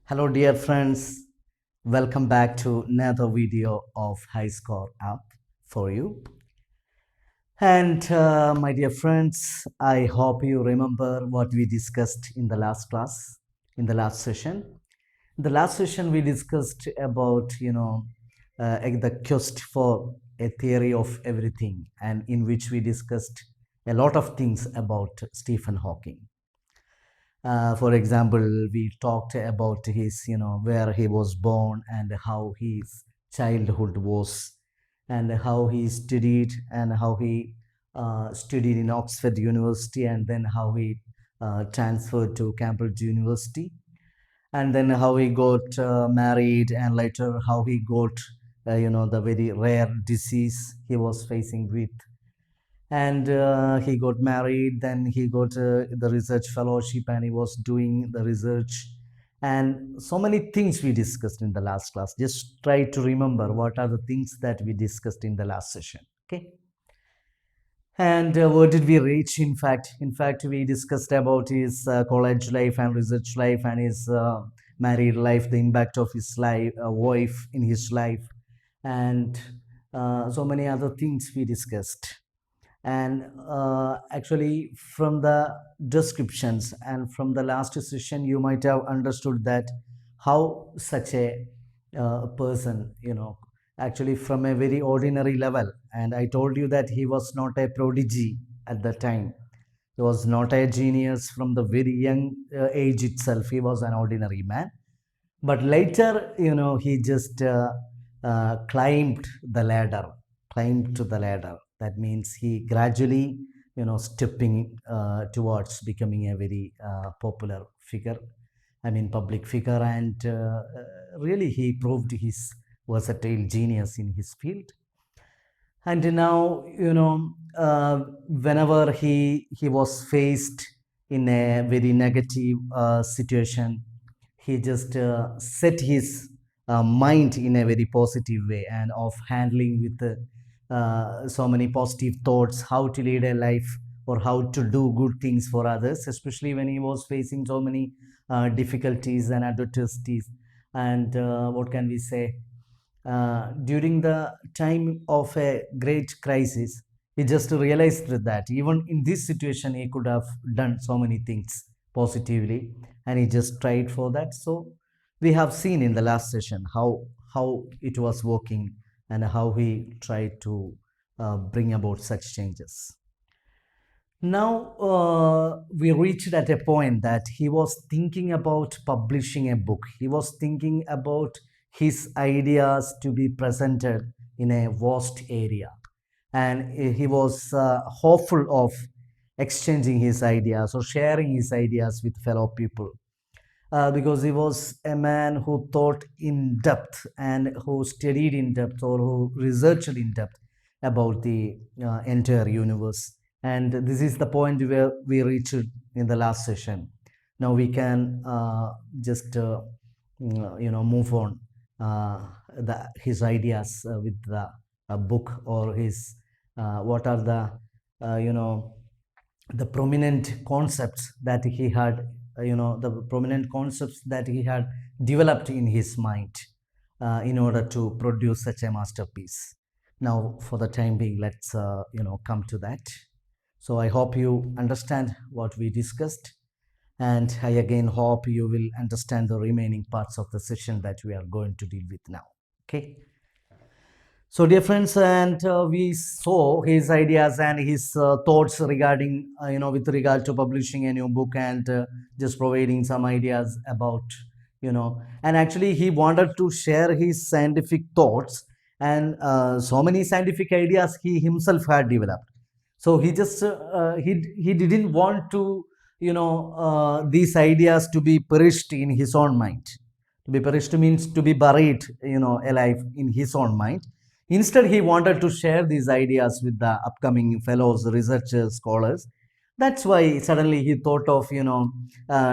Hello, dear friends. Welcome back to another video of Hi-Skor app for you. And my dear friends, I hope you remember what we discussed in the last class, in the last session. In the last session, we discussed about, the quest for a theory of everything, and in which we discussed a lot of things about Stephen Hawking. For example, we talked about his, where he was born and how his childhood was, and how he studied, and how he studied in Oxford University, and then how he transferred to Cambridge University, and then how he got married, and later how he got, the very rare disease he was facing with, and he got married. Then he got the research fellowship, and he was doing the research, and so many things we discussed in the last class. Just try to remember what are the things that we discussed in the last session. Okay. And where did we reach? In fact we discussed about his college life and research life, and his married life, the impact of his life, wife in his life, and so many other things we discussed. And actually, from the descriptions and from the last session, you might have understood that how such a person, actually from a very ordinary level. And I told you that he was not a prodigy at the time. He was not a genius from the very young age itself. He was an ordinary man. But later, he just climbed the ladder, climbed to the ladder. That means he gradually, stepping towards becoming a very popular figure, public figure, and really he proved his versatile genius in his field. And now, whenever he was faced in a very negative situation, he just set his mind in a very positive way, and of handling with so many positive thoughts, how to lead a life or how to do good things for others, especially when he was facing so many difficulties and adversities. And what can we say? During the time of a great crisis, he just realized that even in this situation, he could have done so many things positively, and he just tried for that. So we have seen in the last session how it was working, and how he tried to bring about such changes. Now we reached at a point that he was thinking about publishing a book. He was thinking about his ideas to be presented in a vast area, and he was hopeful of exchanging his ideas or sharing his ideas with fellow people, because he was a man who thought in depth and who studied in depth, or who researched in depth about the entire universe. And this is the point where we reached in the last session. Now we can just move on his ideas with the book, or his what are the the prominent concepts that he had, the prominent concepts that he had developed in his mind in order to produce such a masterpiece. Now, for the time being, let's come to that. So I hope you understand what we discussed, and I again hope you will understand the remaining parts of the session that we are going to deal with now. Okay. So, dear friends, and we saw his ideas and his thoughts regarding, with regard to publishing a new book, and just providing some ideas about, and actually he wanted to share his scientific thoughts, and so many scientific ideas he himself had developed. So he just he didn't want to, these ideas to be perished in his own mind. To be perished means to be buried, alive in his own mind. Instead, he wanted to share these ideas with the upcoming fellows, researchers, scholars. That's why suddenly he thought of,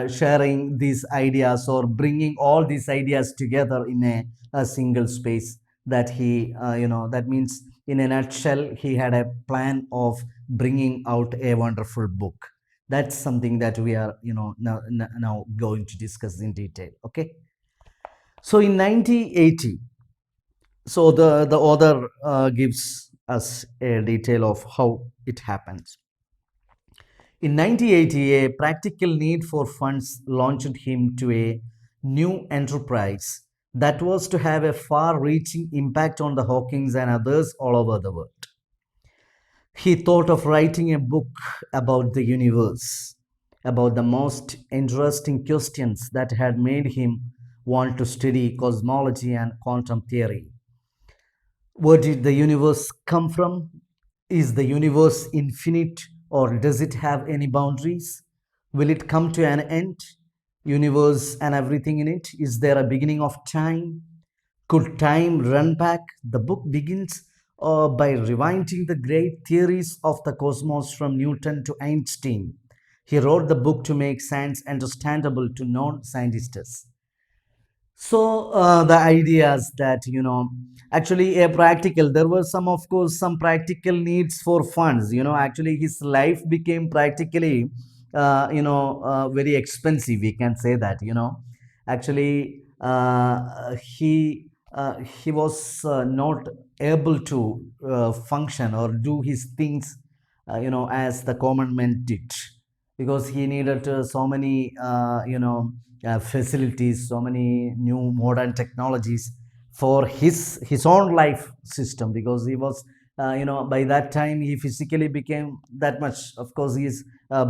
sharing these ideas, or bringing all these ideas together in a single space. That he, that means in a nutshell, he had a plan of bringing out a wonderful book. That's something that we are, now going to discuss in detail. Okay. So in 1980, so the author gives us a detail of how it happens. In 1980, a practical need for funds launched him to a new enterprise that was to have a far-reaching impact on the Hawkins and others all over the world. He thought of writing a book about the universe, about the most interesting questions that had made him want to study cosmology and quantum theory. Where did the universe come from? Is the universe infinite or does it have any boundaries? Will it come to an end? Universe and everything in it? Is there a beginning of time? Could time run back? The book begins by rewinding the great theories of the cosmos from Newton to Einstein. He wrote the book to make science understandable to non scientists. So the ideas that actually a practical, there were some, of course, some practical needs for funds. Actually his life became practically very expensive, we can say that. Actually he was not able to function or do his things as the common man did, because he needed so many facilities, so many new modern technologies for his own life system, because he was by that time he physically became that much. Of course his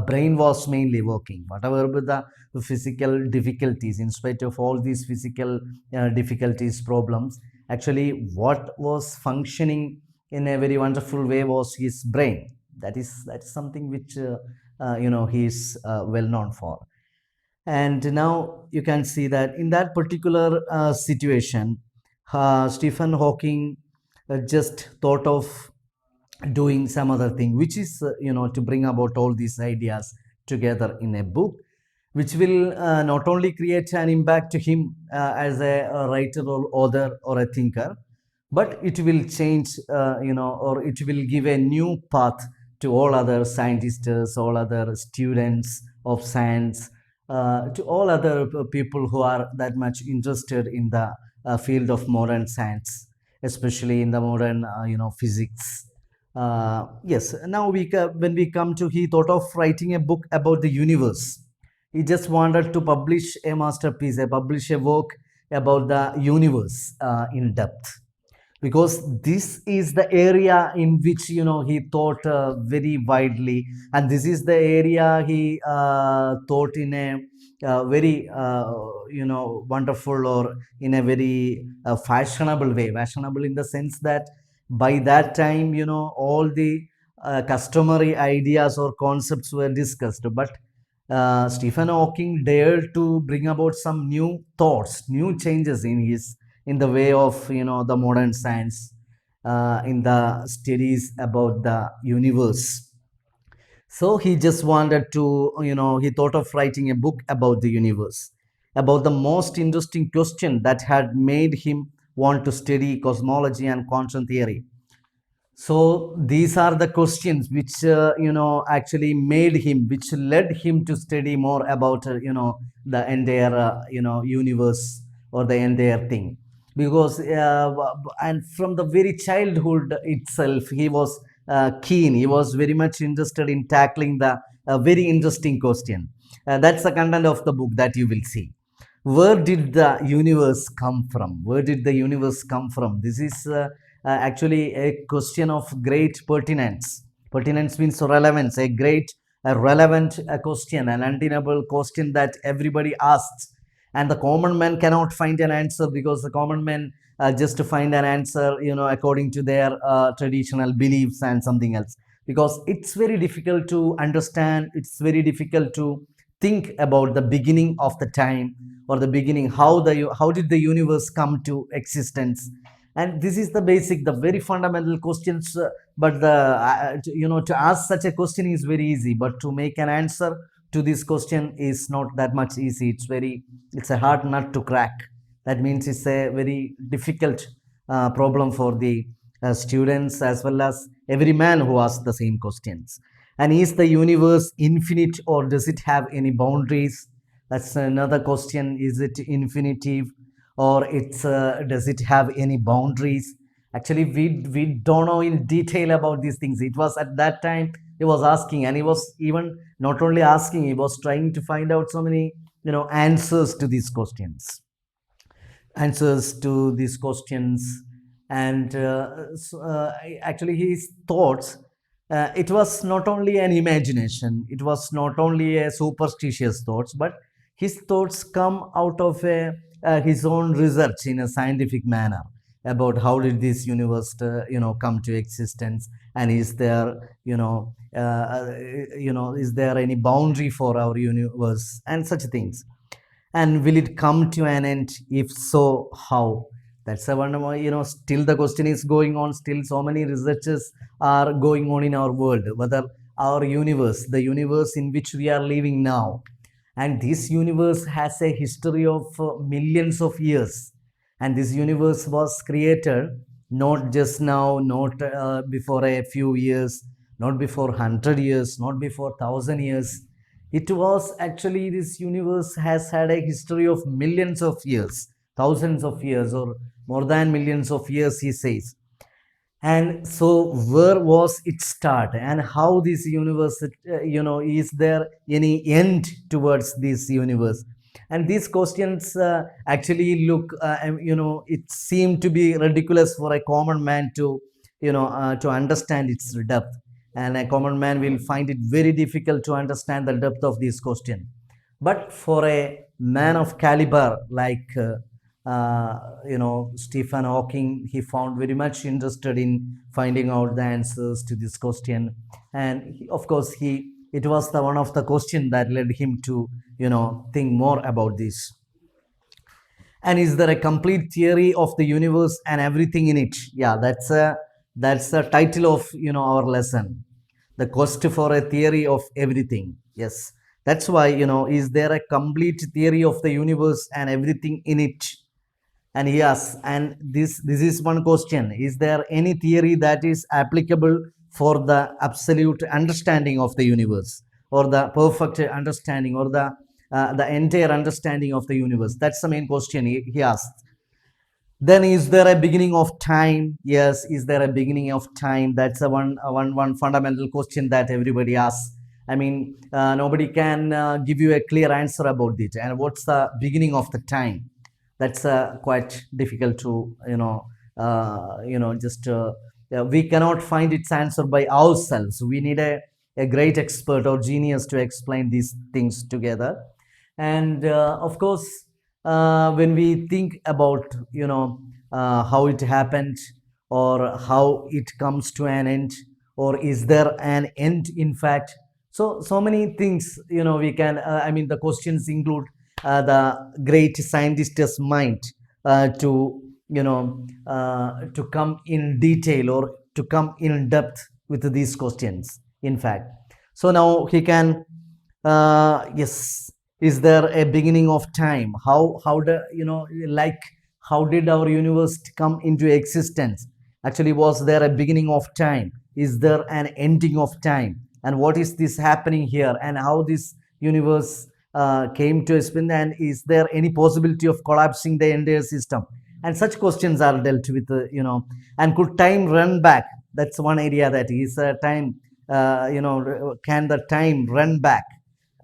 brain was mainly working, whatever with the physical difficulties, in spite of all these physical difficulties, problems, actually what was functioning in a very wonderful way was his brain. That is something which he is well known for. And now you can see that in that particular situation, Stephen Hawking just thought of doing some other thing, which is to bring about all these ideas together in a book, which will not only create an impact to him as a writer or author or a thinker, but it will change, or it will give a new path to all other scientists, all other students of science, to all other people who are that much interested in the field of modern science, especially in the modern, physics. Yes, now when we come to, he thought of writing a book about the universe. He just wanted to publish a masterpiece, publish a work about the universe in depth, because this is the area in which he thought very widely, and this is the area he thought in a very wonderful, or in a very fashionable way. Fashionable in the sense that by that time all the customary ideas or concepts were discussed, but Stephen Hawking dared to bring about some new thoughts, new changes in the way of the modern science, in the studies about the universe. So he just wanted to, he thought of writing a book about the universe, about the most interesting question that had made him want to study cosmology and quantum theory. So these are the questions which actually made him, which led him to study more about the entire universe, or the entire thing, because and from the very childhood itself he was keen, he was very much interested in tackling the very interesting question. That's the content of the book that you will see. Where did the universe come from? Where did the universe come from? This is actually a question of great pertinence. Pertinence means relevance, a great, a relevant question, an undeniable question that everybody asks. And the common man cannot find an answer, because the common man just to find an answer, according to their traditional beliefs and something else. Because it's very difficult to understand, it's very difficult to think about the beginning of the time, or the beginning, how did the universe come to existence. And this is the basic, the very fundamental questions, but the to ask such a question is very easy, but to make an answer to this question is not that much easy. It's a hard nut to crack. That means it's a very difficult problem for the students, as well as every man who asks the same questions. And is the universe infinite, or does it have any boundaries? That's another question. Is it infinitive, or it's does it have any boundaries? Actually, we don't know in detail about these things. It was at that time he was asking, and he was even not only asking, he was trying to find out so many answers to these questions, and actually his thoughts, it was not only an imagination, it was not only a superstitious thoughts, but his thoughts come out of his own research in a scientific manner about how did this universe come to existence, and is there is there any boundary for our universe and such things, and will it come to an end? If so, how? That's a one. Still the question is going on. Still, so many researches are going on in our world. Whether our universe, the universe in which we are living now, and this universe has a history of millions of years, and this universe was created not just now, not before a few years, not before 100 years, not before 1,000 years. It was actually, this universe has had a history of millions of years, thousands of years, or more than millions of years, he says. And so where was it start, and how this universe, is there any end towards this universe? And these questions actually look, it seemed to be ridiculous for a common man to understand its depth, and a common man will find it very difficult to understand the depth of this question. But for a man of caliber like Stephen Hawking, he found very much interested in finding out the answers to this question, and of course it was the one of the question that led him to think more about this. And is there a complete theory of the universe and everything in it? Yeah, that's the title of our lesson, the quest for a theory of everything. Yes, that's why, is there a complete theory of the universe and everything in it? And yes, and this is one question: is there any theory that is applicable for the absolute understanding of the universe, or the perfect understanding, or the entire understanding of the universe? That's the main question he asked. Then, is there a beginning of time? Yes, is there a beginning of time? That's a one fundamental question that everybody asks. I mean, nobody can give you a clear answer about it. And what's the beginning of the time? That's quite difficult to just we cannot find its answer by ourselves. We need a great expert or genius to explain these things together. And of course, when we think about how it happened, or how it comes to an end, or is there an end in fact? So many things we can the questions include the great scientist's mind to come in detail, or to come in depth with these questions, in fact. So now he can yes, is there a beginning of time? How do how did our universe come into existence? Actually, was there a beginning of time? Is there an ending of time? And what is this happening here, and how this universe came to a spin, and is there any possibility of collapsing the entire system? And such questions are dealt with, and could time run back? That's one area, that is time, can the time run back?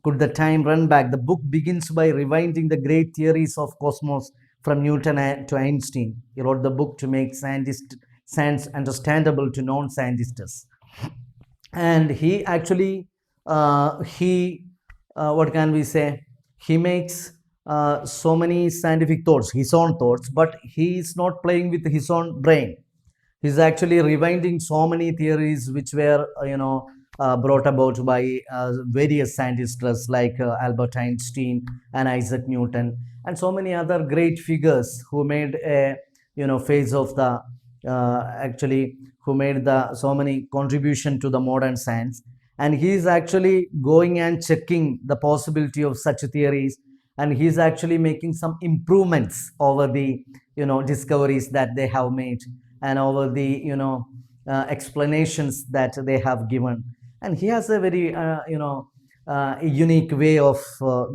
Could the time run back? The book begins by rewinding the great theories of cosmos from Newton to Einstein. He wrote the book to make science understandable to non-scientists. And he actually, what can we say? He makes so many scientific thoughts, his own thoughts, but he is not playing with his own brain. He's actually rewinding so many theories which were, brought about by various scientists like Albert Einstein and Isaac Newton, and so many other great figures who made a, face of the, actually, who made the so many contribution to the modern science. And he is actually going and checking the possibility of such theories, and he is actually making some improvements over the discoveries that they have made, and over the explanations that they have given. And he has a very a unique way of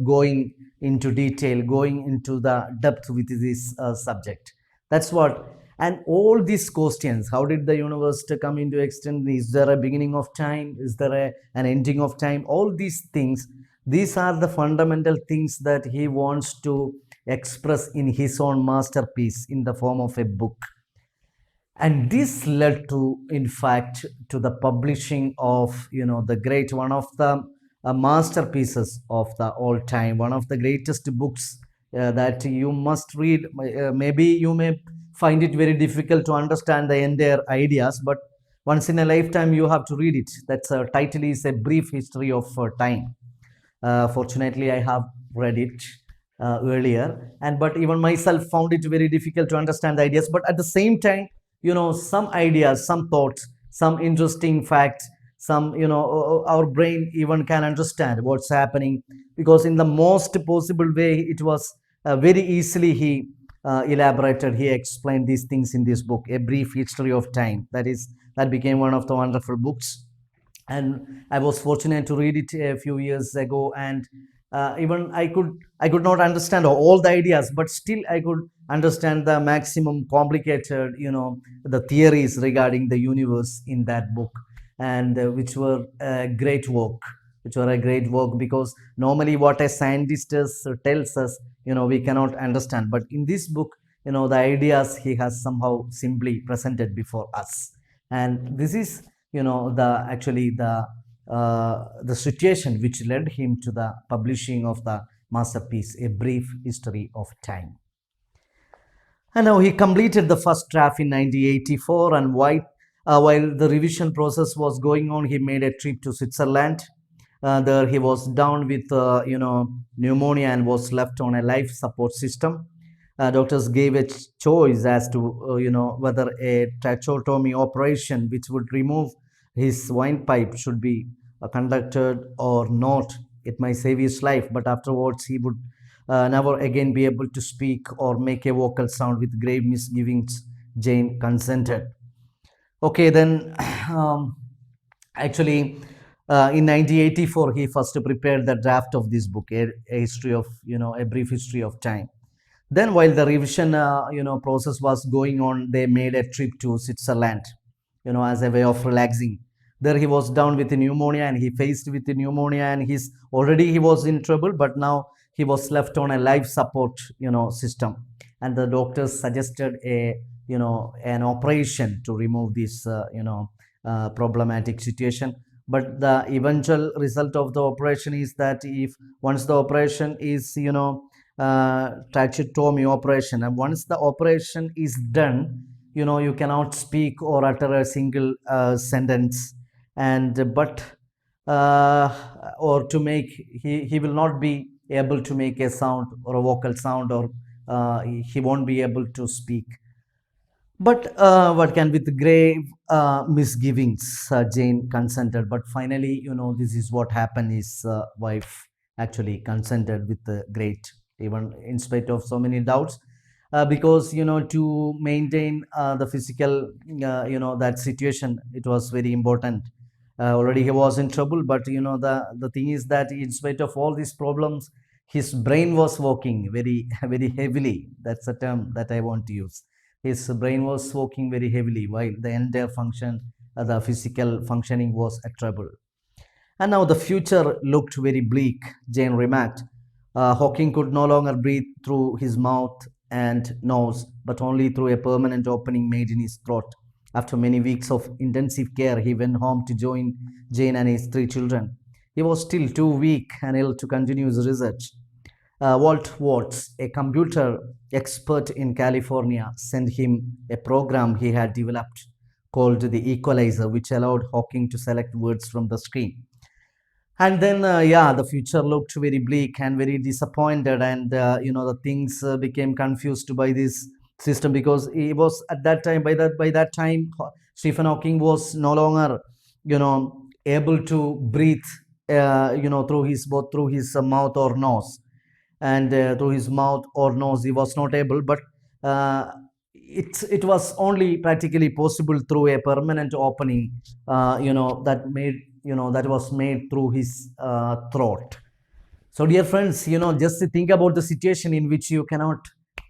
going into detail, going into the depth with this subject. That's what. And all these questions: how did the universe come into existence? Is there a beginning of time? Is there an ending of time? All these things, these are the fundamental things that he wants to express in his own masterpiece in the form of a book. And this led to, in fact, to the publishing of, the great, one of the masterpieces of the all time, one of the greatest books that you must read. Maybe you may find it very difficult to understand the entire ideas, but once in a lifetime you have to read it. That's title is A Brief History of Time. Fortunately, I have read it earlier, and but even myself found it very difficult to understand the ideas. But at the same time, some ideas, some thoughts, some interesting facts, some, our brain even can understand what's happening, because in the most possible way, it was very easily he elaborated, he explained these things in this book, A Brief History of Time. That became one of the wonderful books, and I was fortunate to read it a few years ago, and even I could not understand all the ideas, but still I could understand the maximum complicated, the theories regarding the universe in that book, and which were a great work, because normally what a scientist tells us, we cannot understand, but in this book, the ideas he has somehow simply presented before us. And this is, the situation which led him to the publishing of the masterpiece, A Brief History of Time. And now he completed the first draft in 1984, and while the revision process was going on, he made a trip to Switzerland. There he was down with pneumonia and was left on a life support system. Doctors gave a choice as to whether a tracheotomy operation which would remove his windpipe should be conducted or not. It might save his life, but afterwards he would never again be able to speak or make a vocal sound. With grave misgivings, Jane consented. Okay, then actually, in 1984, he first prepared the draft of this book, a history of, A Brief History of Time. Then, while the revision, process was going on, they made a trip to Switzerland, as a way of relaxing. There he was down with pneumonia, and he faced with pneumonia, and he was in trouble, but now he was left on a life support, system, and the doctors suggested an operation to remove this, problematic situation. But the eventual result of the operation is that if once the operation is, tracheotomy operation, and once the operation is done, you cannot speak or utter a single sentence, and but or to make he will not be able to make a sound or a vocal sound, or he won't be able to speak. But what can, with grave misgivings, Jane consented. But finally, this is what happened. His wife actually consented with the great, even in spite of so many doubts, because to maintain the physical, that situation, it was very important. Already he was in trouble, but the thing is that in spite of all these problems, his brain was working very very heavily. That's a term that I want to use. His brain was working very heavily, while the entire function, the physical functioning, was at trouble. And now the future looked very bleak, Jane remarked. Hawking could no longer breathe through his mouth and nose, but only through a permanent opening made in his throat. After many weeks of intensive care, he went home to join Jane and his 3 children. He was still too weak and ill to continue his research. Walt Watts, a computer expert in California, sent him a program he had developed called the Equalizer, which allowed Hawking to select words from the screen. And then, the future looked very bleak and very disappointed, and the things became confused by this system, because he was at that time. By that time, Stephen Hawking was no longer, able to breathe, through his mouth or nose, and through his mouth or nose he was not able, but it was only practically possible through a permanent opening, that made that was made through his throat. So, dear friends, just think about the situation in which you cannot,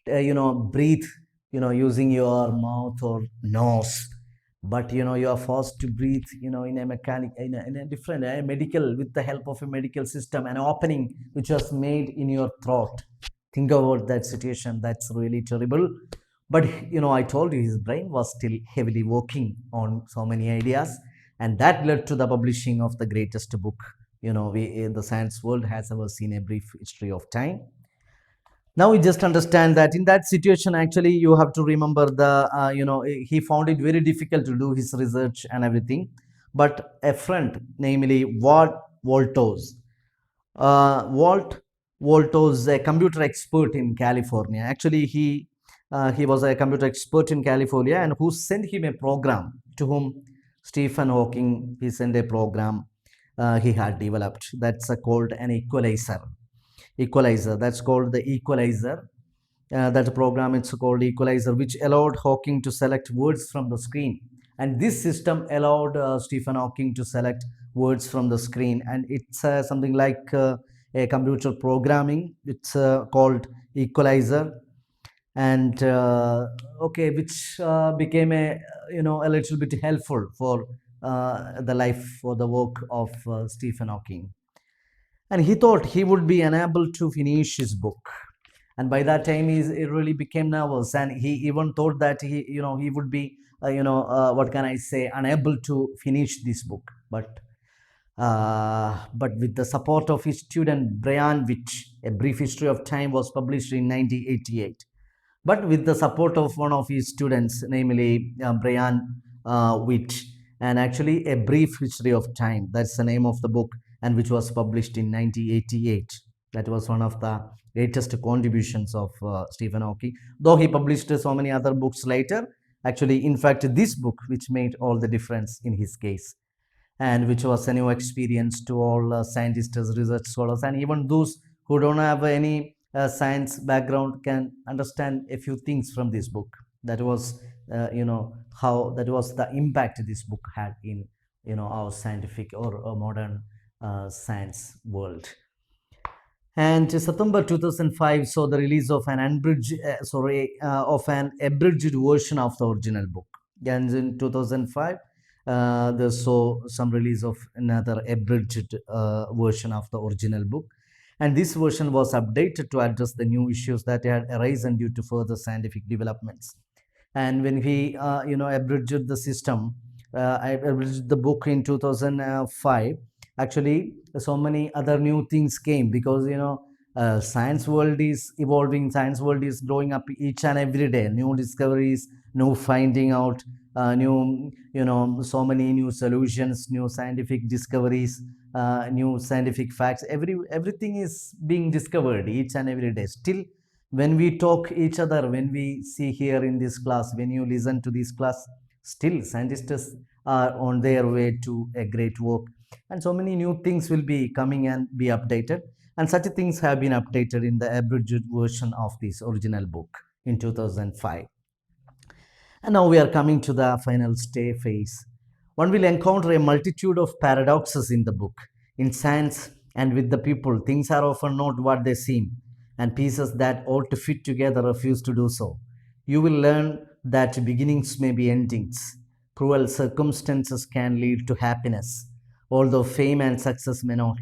breathe, using your mouth or nose, but you are forced to breathe, in a mechanic, in a different medical, with the help of a medical system, an opening which was made in your throat. Think about that situation. That's really terrible. But I told you his brain was still heavily working on so many ideas, and that led to the publishing of the greatest book we in the science world has ever seen, A Brief History of Time. Now we just understand that in that situation, actually, you have to remember he found it very difficult to do his research and everything. But a friend, namely Walt Wolters, Walt Wolters, a computer expert in California. Actually, he was a computer expert in California, and who sent him a program, to whom Stephen Hawking, he sent a program he had developed. That's called an equalizer. That's called the equalizer. That program, it's called equalizer, which allowed Hawking to select words from the screen. And this system allowed Stephen Hawking to select words from the screen. And it's something like a computer programming. It's called equalizer. And okay, which became a little bit helpful for the life, for the work of Stephen Hawking. And he thought he would be unable to finish his book, and by that time he really became nervous, and he even thought that he would be what can I say, unable to finish this book. But with the support of his student Brian Witt, A Brief History of Time was published in 1988. But with the support of one of his students, namely Brian Witt, and actually A Brief History of Time, that's the name of the book, and which was published in 1988. That was one of the greatest contributions of Stephen Hawking, though he published so many other books later. Actually, in fact, this book, which made all the difference in his case, and which was a new experience to all scientists, research scholars, and even those who don't have any science background can understand a few things from this book. That was, how that was the impact this book had in, our scientific or modern science world. And September 2005 saw the release of an abridged version of the original book. And in 2005, there saw some release of another abridged version of the original book. And this version was updated to address the new issues that had arisen due to further scientific developments. And when he, abridged the system, I abridged the book in 2005. Actually, so many other new things came because science world is evolving, science world is growing up each and every day. New discoveries, new finding out, new so many new solutions, new scientific discoveries, new scientific facts. Everything is being discovered each and every day. Still, when we talk each other, when we see here in this class, when you listen to this class, still scientists are on their way to a great work, and so many new things will be coming and be updated, and such things have been updated in the abridged version of this original book in 2005. And now we are coming to the final phase. One will encounter a multitude of paradoxes in the book. In science and with the people, things are often not what they seem, and pieces that ought to fit together refuse to do so. You will learn that beginnings may be endings. Cruel circumstances can lead to happiness, although fame and success may not.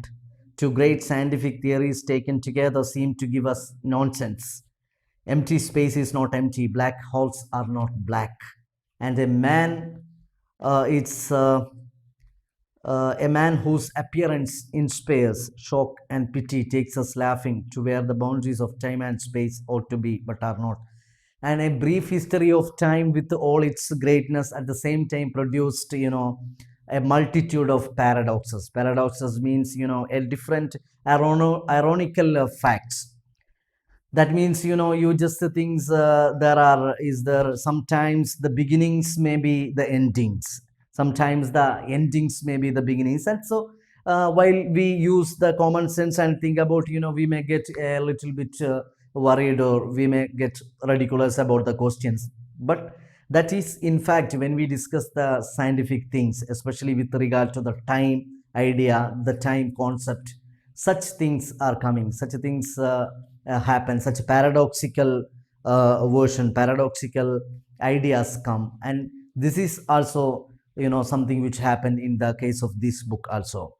Two great scientific theories taken together seem to give us nonsense. Empty space is not empty, black holes are not black. And a man, a man whose appearance inspires shock and pity takes us laughing to where the boundaries of time and space ought to be but are not. And A Brief History of Time, with all its greatness, at the same time produced, a multitude of paradoxes. Paradoxes means, a different ironical facts. That means, you just things there sometimes the beginnings may be the endings, sometimes the endings may be the beginnings. And so while we use the common sense and think about, we may get a little bit worried, or we may get ridiculous about the questions. But that is, in fact, when we discuss the scientific things, especially with regard to the time idea, the time concept, such things are coming, such things happen, such paradoxical paradoxical ideas come. And this is also, something which happened in the case of this book also.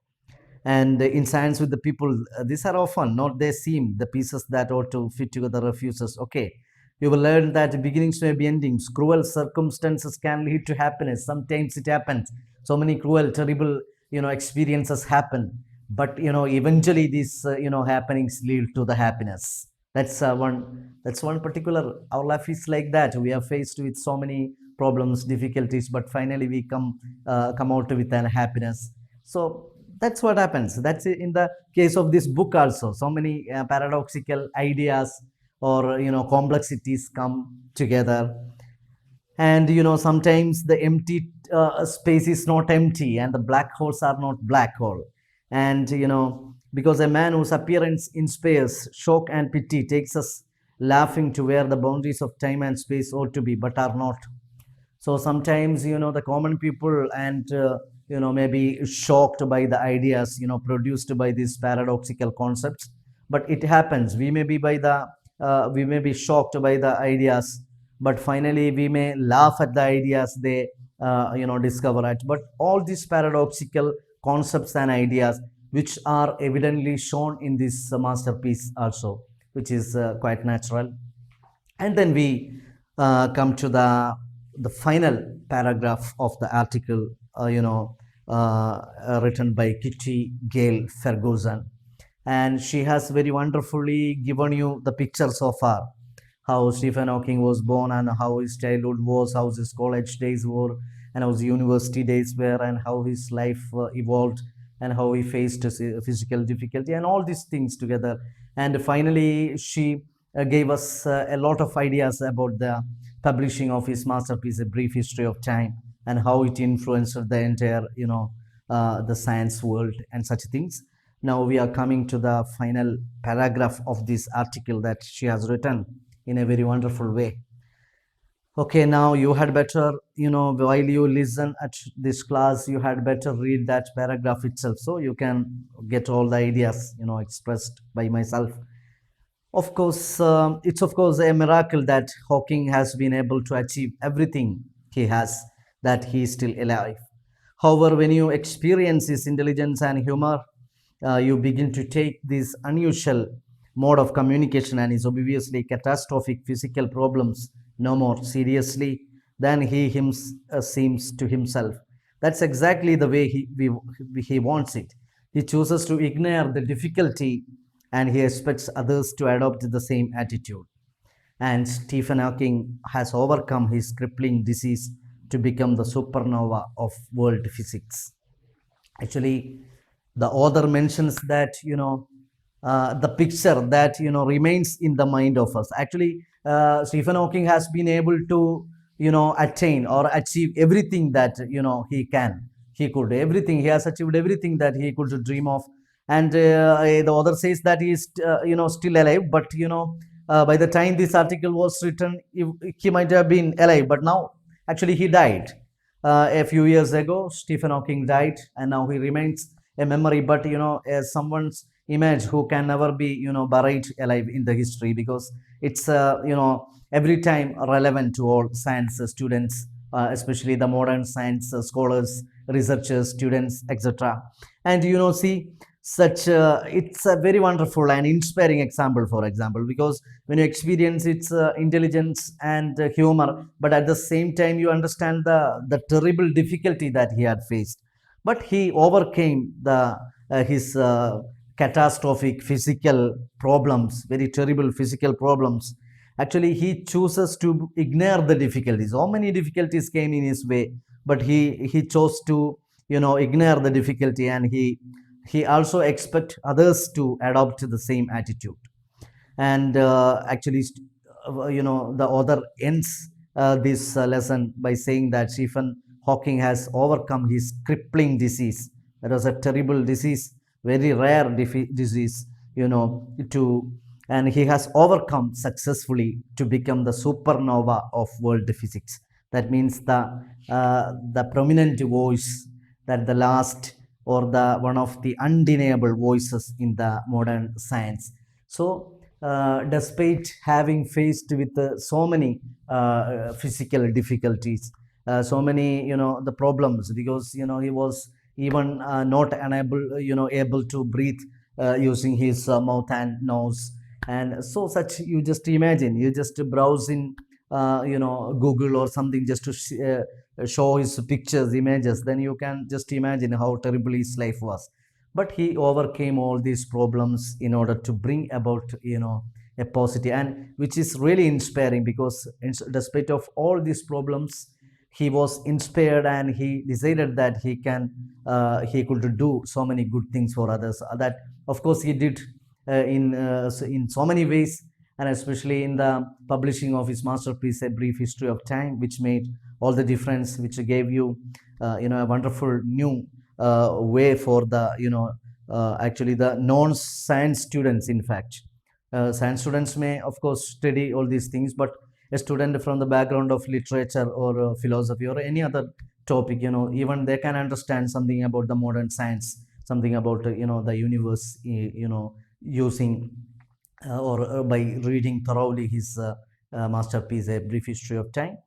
And in Science with the People, these are often not they seem the pieces that ought to fit together refuses. Okay, you will learn that beginnings may be endings. Cruel circumstances can lead to happiness. Sometimes it happens. So many cruel, terrible, experiences happen. But eventually these happenings lead to the happiness. That's one particular. Our life is like that. We are faced with so many problems, difficulties, but finally we come out with an happiness. So that's what happens. That's in the case of this book also. So many paradoxical ideas or complexities come together. And sometimes the empty space is not empty and the black holes are not black hole. And because a man whose appearance inspires shock and pity takes us laughing to where the boundaries of time and space ought to be but are not. So sometimes the common people and maybe shocked by the ideas produced by these paradoxical concepts. But it happens, we may be shocked by the ideas, but finally we may laugh at the ideas they discover it. But all these paradoxical concepts and ideas which are evidently shown in this masterpiece also, which is quite natural. And then we come to the final paragraph of the article, written by Kitty Gale Ferguson. And she has very wonderfully given you the picture so far, how Stephen Hawking was born and how his childhood was, how his college days were, and how his university days were, and how his life evolved, and how he faced physical difficulty, and all these things together. And finally, she gave us a lot of ideas about the publishing of his masterpiece, A Brief History of Time, and how it influenced the entire, the science world and such things. Now we are coming to the final paragraph of this article that she has written in a very wonderful way. Okay, now you had better, while you listen at this class, you had better read that paragraph itself so you can get all the ideas, expressed by myself. Of course, it's of course a miracle that Hawking has been able to achieve everything he has, that he is still alive. However, when you experience his intelligence and humor, you begin to take this unusual mode of communication and his obviously catastrophic physical problems no more seriously than he seems to himself. That's exactly the way he wants it. He chooses to ignore the difficulty and he expects others to adopt the same attitude. And Stephen Hawking has overcome his crippling disease to become the supernova of world physics. Actually, the author mentions that the picture that remains in the mind of us. Actually, Stephen Hawking has been able to attain or achieve everything that he could, everything he has achieved, everything that he could dream of. And the author says that he is still alive, but by the time this article was written, he might have been alive, but now actually he died a few years ago. Stephen Hawking died, and now he remains a memory, but as someone's image who can never be buried alive in the history, because it's every time relevant to all science students, especially the modern science scholars, researchers, students, etc. And see, such it's a very wonderful and inspiring example, for example, because when you experience its intelligence and humor, but at the same time you understand the terrible difficulty that he had faced, but he overcame his catastrophic physical problems, very terrible physical problems. Actually, he chooses to ignore the difficulties. So many difficulties came in his way, but he chose to ignore the difficulty, and he also expect others to adopt the same attitude. And actually, the author ends this lesson by saying that Stephen Hawking has overcome his crippling disease. That was a terrible disease, very rare disease, and he has overcome successfully to become the supernova of world physics. That means the prominent voice, that the last or the one of the undeniable voices in the modern science. So despite having faced with so many physical difficulties, so many the problems, because he was even not unable able to breathe using his mouth and nose. And so such, you just imagine, you just browse in Google or something just to show his pictures, images, then you can just imagine how terrible his life was. But he overcame all these problems in order to bring about a positive, and which is really inspiring, because despite of all these problems, he was inspired and he decided that he could do so many good things for others. That of course he did in so many ways, and especially in the publishing of his masterpiece, A Brief History of Time, which made all the difference, which gave you a wonderful new way for the actually the non-science students. In fact, science students may of course study all these things, but a student from the background of literature or philosophy or any other topic, even they can understand something about the modern science, something about the universe, using or by reading thoroughly his masterpiece, A Brief History of Time.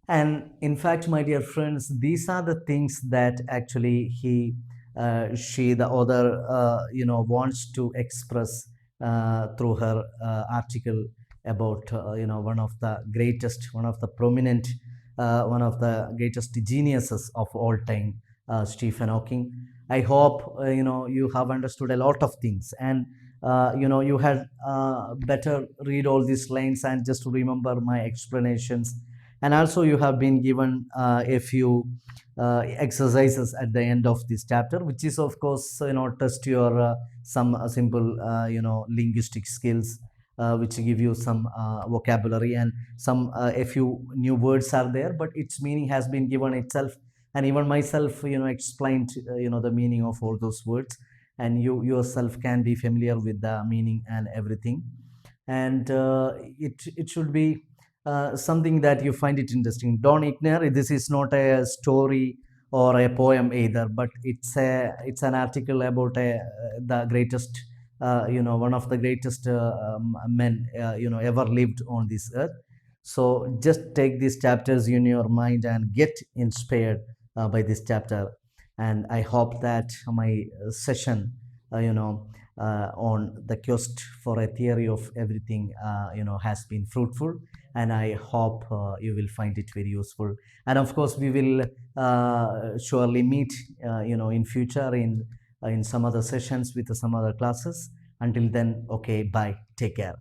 And in fact, my dear friends, these are the things that actually she, the author, wants to express through her article about, one of the greatest, one of the prominent, one of the greatest geniuses of all time, Stephen Hawking. I hope, you have understood a lot of things, and you had better read all these lines and just remember my explanations. And also you have been given a few exercises at the end of this chapter, which is of course test your some simple linguistic skills, which give you some vocabulary, and some a few new words are there, but its meaning has been given itself, and even myself explained the meaning of all those words, and you yourself can be familiar with the meaning and everything. And it should be something that you find it interesting. Don't ignore it. This is not a story or a poem either, but it's an article about the greatest one of the greatest men ever lived on this earth. So just take these chapters in your mind and get inspired by this chapter. And I hope that my session on the quest for a theory of everything has been fruitful, and I hope you will find it very useful. And of course we will surely meet in future in some other sessions with some other classes. Until then, okay, bye, take care.